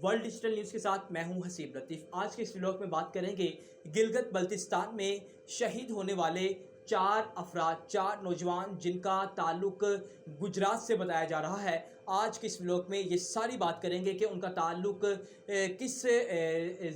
World digital news के साथ मैं हूं हसीब लतीफ़। आज के इस व्लॉग में बात करेंगे गिलगित बल्तिस्तान में शहीद होने वाले चार नौजवान जिनका ताल्लुक गुजरात से बताया जा रहा है। आज के इस व्लॉग में ये सारी बात करेंगे कि उनका ताल्लुक किस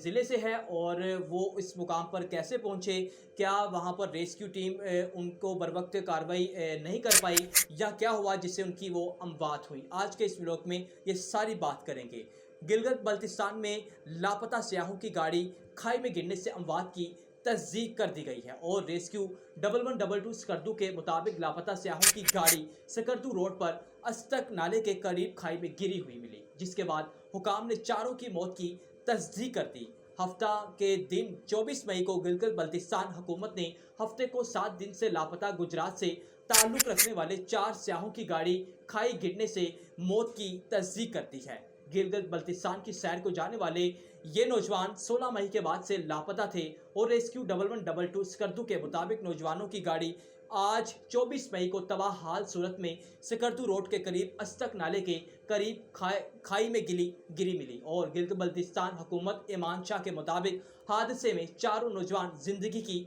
ज़िले से है और वो इस मुकाम पर कैसे पहुंचे, क्या वहां पर रेस्क्यू टीम उनको बर वक्त कार्रवाई नहीं कर पाई, या क्या हुआ जिससे उनकी वो अमवात हुई। आज के इस व्लॉग में ये सारी बात करेंगे। गिलगित बल्तिस्तान में लापता सियाहों की गाड़ी खाई में गिरने से अमवात की तस्दीक कर दी गई है और रेस्क्यू 1122 स्कर्दू के मुताबिक लापता सियाहों की गाड़ी सकर्दू रोड पर अस्तक नाले के करीब खाई में गिरी हुई मिली, जिसके बाद हुकाम ने चारों की मौत की तस्दीक कर दी। हफ्ता के दिन 24 मई को गिलगित बल्तिस्तान हुकूमत ने हफ्ते को 7 दिन से लापता गुजरात से ताल्लुक रखने वाले 4 सियाहों की गाड़ी खाई गिरने से मौत की तस्दीक कर दी है। गिलगित बल्तिस्तान की सैर को जाने वाले ये नौजवान 16 मई के बाद से लापता थे और रेस्क्यू 1122 स्कर्दू के मुताबिक नौजवानों की गाड़ी आज 24 मई को तबाह हाल सूरत में सकर्दू रोड के करीब अस्तक नाले के करीब खाई में गिरी मिली और गिलगित बल्तिस्तान हुकूमत इमान शाह के मुताबिक हादसे में चारों नौजवान जिंदगी की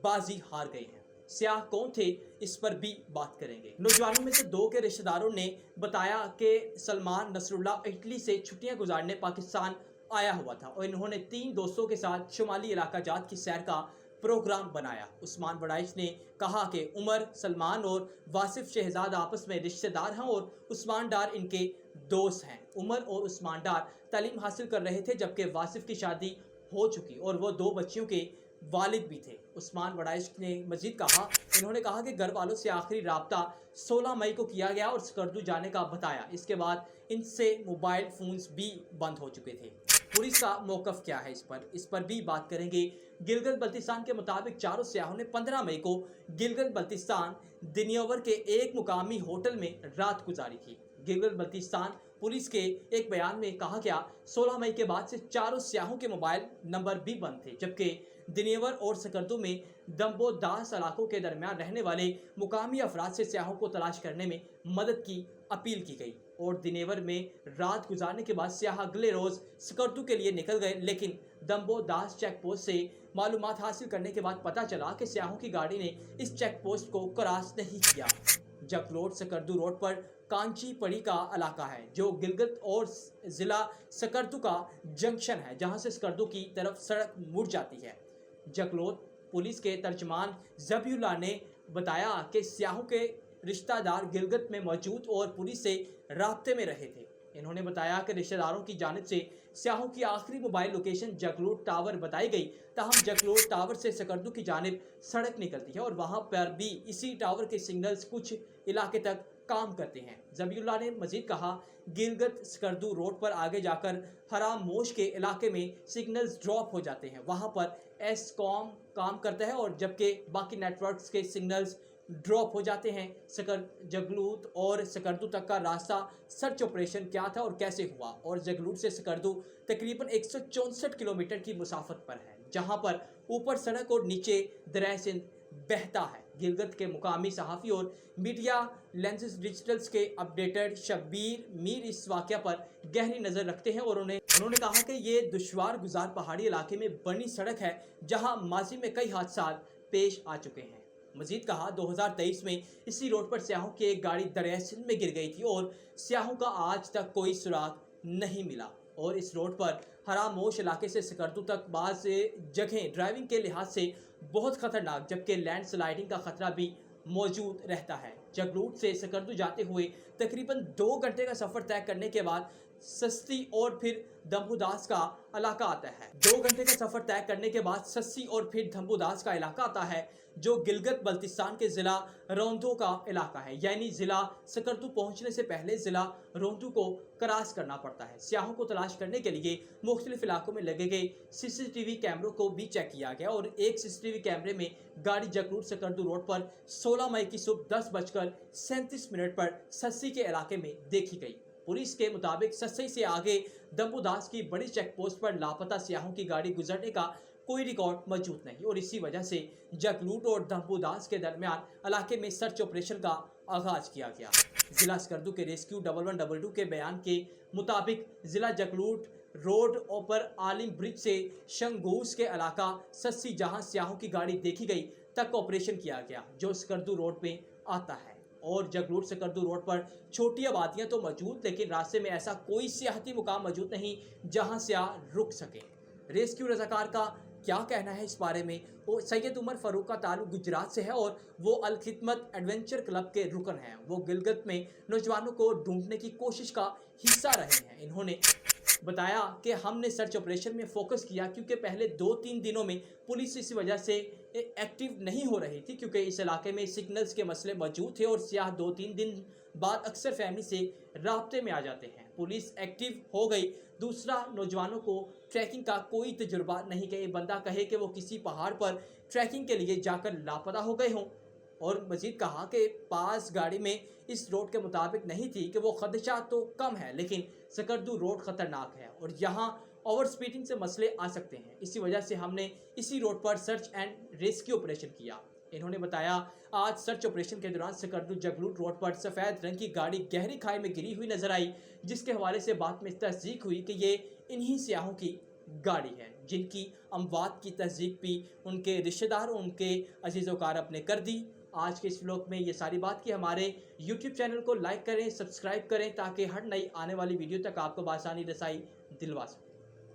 बाजी हार गए हैं। सियाह कौन थे, इस पर भी बात करेंगे। नौजवानों में से 2 के रिश्तेदारों ने बताया कि सलमान नसरुल्लाह इटली से छुट्टियां गुजारने पाकिस्तान आया हुआ था और इन्होंने 3 दोस्तों के साथ शुमाली इलाका जात की सैर का प्रोग्राम बनाया। उस्मान वड़ाइश ने कहा कि उमर, सलमान और वासिफ शहजाद आपस में रिश्तेदार हैं और उस्मान डार इनके दोस्त हैं। उमर और उस्मान डार तालीम हासिल कर रहे थे जबकि वासिफ की शादी हो चुकी और वो 2 बच्चियों के वालिद भी थे। उस्मान वड़ाइश ने मजीद कहा, इन्होंने कहा कि घर वालों से आखिरी राब्ता 16 मई को किया गया और सकर्दू जाने का बताया। इसके बाद इनसे मोबाइल फोन्स भी बंद हो चुके थे। पुलिस का मौकफ क्या है, इस पर भी बात करेंगे। गिलगित बल्तिस्तान के मुताबिक चारों सियाहों ने 15 मई को गिलगित बल्तिस्तान दिनियोवर के एक मुकामी होटल में रात गुजारी थी। गिलगित बल्तिस्तान पुलिस के एक बयान में कहा गया, 16 मई के बाद से चारों सियाहों के मोबाइल नंबर भी बंद थे, जबकि दिनेवर और सकर्दू में दम्बोदास इलाकों के दरमियान रहने वाले मुकामी अफराद से सियाहों को तलाश करने में मदद की अपील की गई और दिनेवर में रात गुजारने के बाद सियाह अगले रोज सकर्दू के लिए निकल गए, लेकिन दम्बोदास चेक पोस्ट से मालूमात हासिल करने के बाद पता चला कि सियाहों की गाड़ी ने इस चेक पोस्ट को क्रॉस नहीं किया। जकलोट सकर्दू रोड पर कांची पड़ी का इलाका है जो गिलगित और ज़िला सकर्दू का जंक्शन है, जहां से सकर्दू की तरफ सड़क मुड़ जाती है। जकलोत पुलिस के तर्जमान ज़बीउल्लाह ने बताया कि सियाहों के रिश्तेदार गिलगित में मौजूद और पुलिस से राब्ते में रहे थे। इन्होंने बताया कि रिश्तेदारों की जानिब से सियाहों की आखिरी मोबाइल लोकेशन जकलोट टावर बताई गई, ताहम जकलोट टावर से सकर्दू की जानिब सड़क निकलती है और वहां पर भी इसी टावर के सिग्नल्स कुछ इलाके तक काम करते हैं। ज़बीउल्लाह ने मजीद कहा, गिलगित सकर्दू रोड पर आगे जाकर हराम मोश के इलाके में सिग्नल्स ड्रॉप हो जाते हैं, वहां पर एसकॉम काम करता है और जबकि बाकी नेटवर्क्स के सिग्नल्स ड्रॉप हो जाते हैं। जगलूत और सकर्दू तक का रास्ता सर्च ऑपरेशन क्या था और कैसे हुआ, और जगलूत से सकर्दू तकरीबन 164 किलोमीटर की मुसाफत पर है, जहां पर ऊपर सड़क और नीचे दरिया सिंध बहता है। गिलगित के मुकामी सहाफ़ी और मीडिया लेंसेज डिजिटल्स के अपडेटेड शब्बीर मीर इस वाक़या पर गहरी नज़र रखते हैं और उन्होंने कहा कि ये दुश्वार गुजार पहाड़ी इलाके में बनी सड़क है जहां माजी में कई हादसा पेश आ चुके हैं। मजीद कहा, 2023 में इसी रोड पर सियाहों की एक गाड़ी दरिया सिंध में गिर गई थी और सियाहों का आज तक कोई सुराग नहीं मिला और इस रोड पर हरामोश इलाके से सकर्दू तक बाज़ जगह ड्राइविंग के लिहाज से बहुत ख़तरनाक जबकि लैंड स्लाइडिंग का ख़तरा भी मौजूद रहता है। जगलूट से सकर्दू जाते हुए तकरीबन 2 घंटे का सफ़र तय करने के बाद सस्ती और फिर दम्बुदास का इलाका आता है। 2 घंटे का सफ़र तय करने के बाद सस्ती और फिर दम्बुदास का इलाका आता है जो गिलगित बल्तिस्तान के ज़िला रोंदो का इलाका है, यानी ज़िला सकर्दू पहुंचने से पहले ज़िला रोंदो को क्रॉस करना पड़ता है। सियाहों को तलाश करने के लिए मुख्तलिफ इलाकों में लगे गए CCTV कैमरों को भी चेक किया गया और एक CCTV कैमरे में गाड़ी जकलूट सकर्दू रोड पर 16 मई की सुबह 10:37 पर सस्सी के इलाके में देखी गई। पुलिस के मुताबिक सस्सी से आगे दम्बुदास की बड़ी चेक पोस्ट पर लापता सियाहों की गाड़ी गुजरने का कोई रिकॉर्ड मौजूद नहीं और इसी वजह से जगलूट और दम्बुदास के दरमियान इलाके में सर्च ऑपरेशन का आगाज किया गया। जिला सकर्दू के रेस्क्यू 1122 के बयान के मुताबिक जिला जगलूट रोड पर आलिम ब्रिज से शंगूस के इलाका सस्सी जहां सियाहों की गाड़ी देखी गई तक ऑपरेशन किया गया, जो सकर्दू रोड पे आता है। और जगलूट सकर्दू रोड पर छोटी आबादियां तो मौजूद, लेकिन रास्ते में ऐसा कोई सियाहती मुकाम मौजूद नहीं जहां सियाह रुक सके। रेस्क्यू रजाकार का क्या कहना है इस बारे में? वो सैयद उमर फारूक का ताल्लुक गुजरात से है और वो अल खिदमत एडवेंचर क्लब के रुकन हैं। वो गिलगित में नौजवानों को ढूंढने की कोशिश का हिस्सा रहे हैं। इन्होंने बताया कि हमने सर्च ऑपरेशन में फोकस किया क्योंकि पहले 2-3 दिनों में पुलिस इस वजह से एक्टिव नहीं हो रही थी, क्योंकि इस इलाके में सिग्नल्स के मसले मौजूद थे और सियाह 2-3 दिन बाद अक्सर फैमिली से राब्ते में आ जाते हैं। पुलिस एक्टिव हो गई। दूसरा, नौजवानों को ट्रैकिंग का कोई तजुर्बा नहीं कि बंदा कहे कि वो किसी पहाड़ पर ट्रैकिंग के लिए जाकर लापता हो गए हों। और मजीद कहा कि पास गाड़ी में इस रोड के मुताबिक नहीं थी कि वो खदशा तो कम है, लेकिन सकर्दू रोड ख़तरनाक है और यहाँ ओवर स्पीडिंग से मसले आ सकते हैं। इसी वजह से हमने इसी रोड पर सर्च एंड रेस्क्यू ऑपरेशन किया। इन्होंने बताया, आज सर्च ऑपरेशन के दौरान सकर्दू जगलूट रोड पर सफ़ेद रंग की गाड़ी गहरी खाई में गिरी हुई नजर आई, जिसके हवाले से बात में तस्दीक हुई कि ये इन्हीं सियाहों की गाड़ी है, जिनकी अमवात की तस्दीक भी उनके रिश्तेदार उनके अजीज़ोकार अपने कर दी। आज के इस व्लॉग में ये सारी बात की। हमारे YouTube चैनल को लाइक करें, सब्सक्राइब करें ताकि हर नई आने वाली वीडियो तक आपको आसानी रसाई दिलवा सकें।